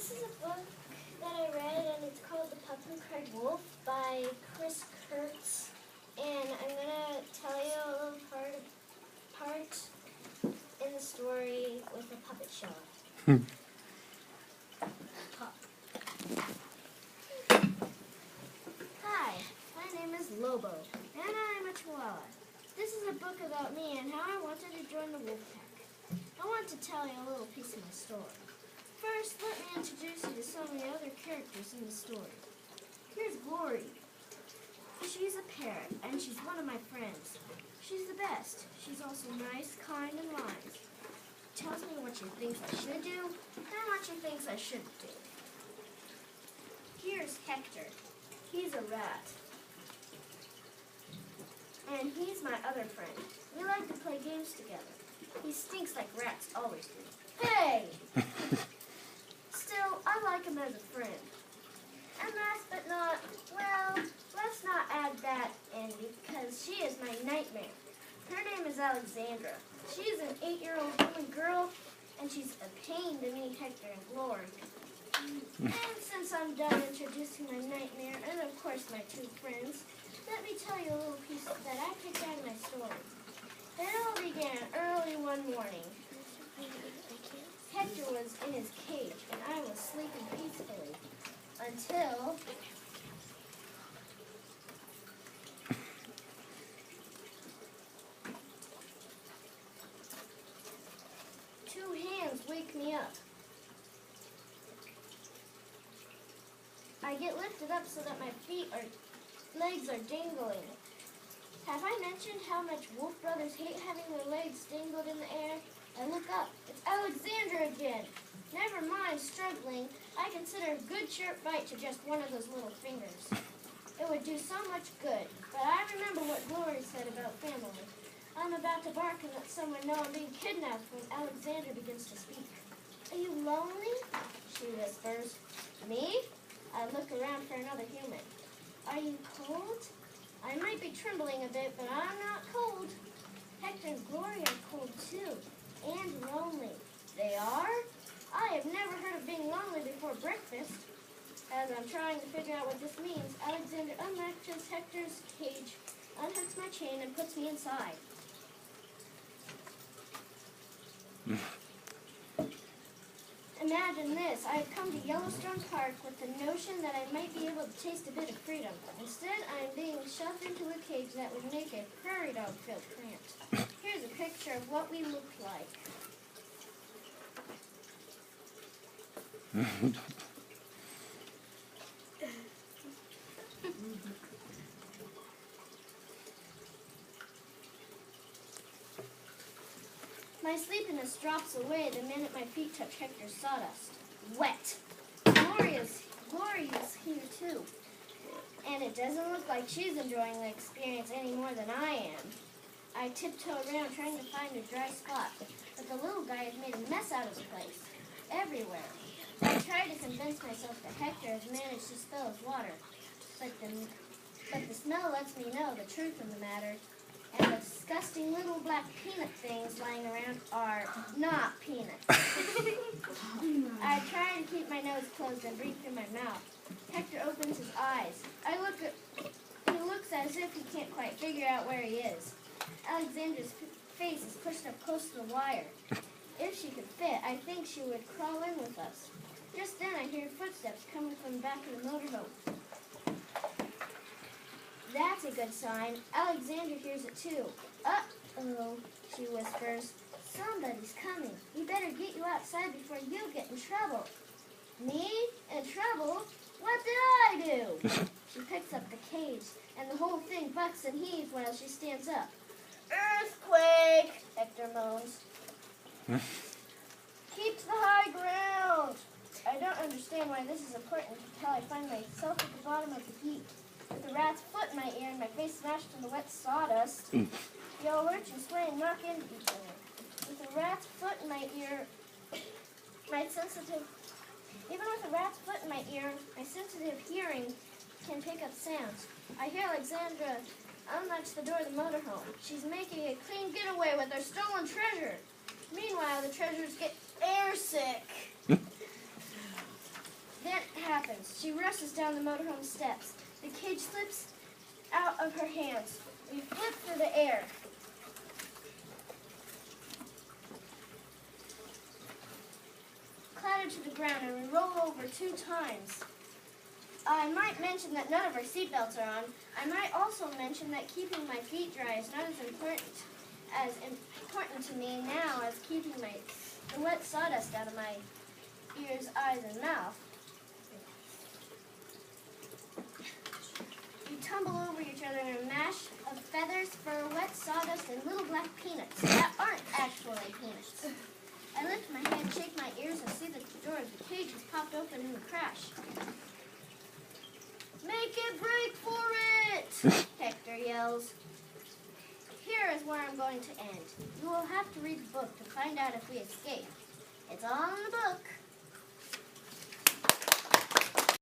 This is a book that I read, and it's called The Pup Who Cried Wolf by Chris Kurtz. And I'm going to tell you a little part in the story with a puppet show. Pup. Hi, my name is Lobo, and I'm a Chihuahua. This is a book about me and how I wanted to join the wolf pack. I want to tell you a little piece of my story. First, let me introduce you to some of the other characters in the story. Here's Glory. She's a parrot, and she's one of my friends. She's the best. She's also nice, kind, and wise. Tells me what she thinks I should do, and what she thinks I shouldn't do. Here's Hector. He's a rat. And he's my other friend. We like to play games together. He stinks like rats always do. Hey! Still, I like him as a friend. And last but not, well, let's not add that in because she is my nightmare. Her name is Alexandra. She is an 8-year-old woman girl, and she's a pain to meet Hector and Glory. And since I'm done introducing my nightmare, and of course my two friends, let me tell you a little piece that I picked out of my story. It all began early one morning. Hector was in his cage, and I was sleeping peacefully until two hands wake me up. I get lifted up so that my legs are dangling. Have I mentioned how much wolf brothers hate having their legs dangled in the air? I look up. It's Alexandra again. Never mind struggling. I consider a good sharp bite to just one of those little fingers. It would do so much good. But I remember what Glory said about family. I'm about to bark and let someone know I'm being kidnapped when Alexandra begins to speak. Are you lonely? She whispers. Me? I look around for another human. Are you cold? I might be trembling a bit, but I'm not cold. Hector and Glory are cold too, and lonely. They are? I have never heard of being lonely before breakfast. As I'm trying to figure out what this means, Alexandra unlatches Hector's cage, unhooks my chain, and puts me inside. Imagine this. I have come to Yellowstone Park with the notion that I might be able to taste a bit of freedom. Instead, I am being shoved into a cage that would make a prairie dog feel cramped. Here's a picture of what we look like. My sleepiness drops away the minute my feet touch Hector's sawdust. Wet. Glory is here too. And it doesn't look like she's enjoying the experience any more than I am. I tiptoe around trying to find a dry spot, but the little guy has made a mess out of the place. Everywhere. I try to convince myself that Hector has managed to spill his water, but the smell lets me know the truth of the matter. And the disgusting little black peanut things lying around are not peanuts. I try to keep my nose closed and breathe through my mouth. Hector opens his eyes. He looks as if he can't quite figure out where he is. Alexandra's face is pushed up close to the wire. If she could fit, I think she would crawl in with us. Just then I hear footsteps coming from the back of the motorhome. That's a good sign. Alexandra hears it too. Uh-oh, she whispers. Somebody's coming. We better get you outside before you get in trouble. Me? In trouble? What did I do? She picks up the cage, and the whole thing bucks and heaves while she stands up. Earthquake, Hector moans. Keep to the high ground. I don't understand why this is important until I find myself at the bottom of the heap. With a rat's foot in my ear and my face smashed in the wet sawdust, you'll lurch and sway and knock into each other. With a rat's foot in my ear, my sensitive hearing can pick up sounds. I hear Alexandra unlatch the door of the motorhome. She's making a clean getaway with her stolen treasure. Meanwhile, the treasures get airsick. She rushes down the motorhome steps. The cage slips out of her hands. We flip through the air. Clatter to the ground and we roll over 2 times. I might mention that none of our seatbelts are on. I might also mention that keeping my feet dry is not as important to me now as keeping the wet sawdust out of my ears, eyes, and mouth. We tumble over each other in a mash of feathers, fur, wet sawdust, and little black peanuts that aren't actually peanuts. I lift my head, shake my ears, and see that the door of the cage has popped open in the crash. Make it break for it! Hector yells. Here is where I'm going to end. You will have to read the book to find out if we escape. It's all in the book.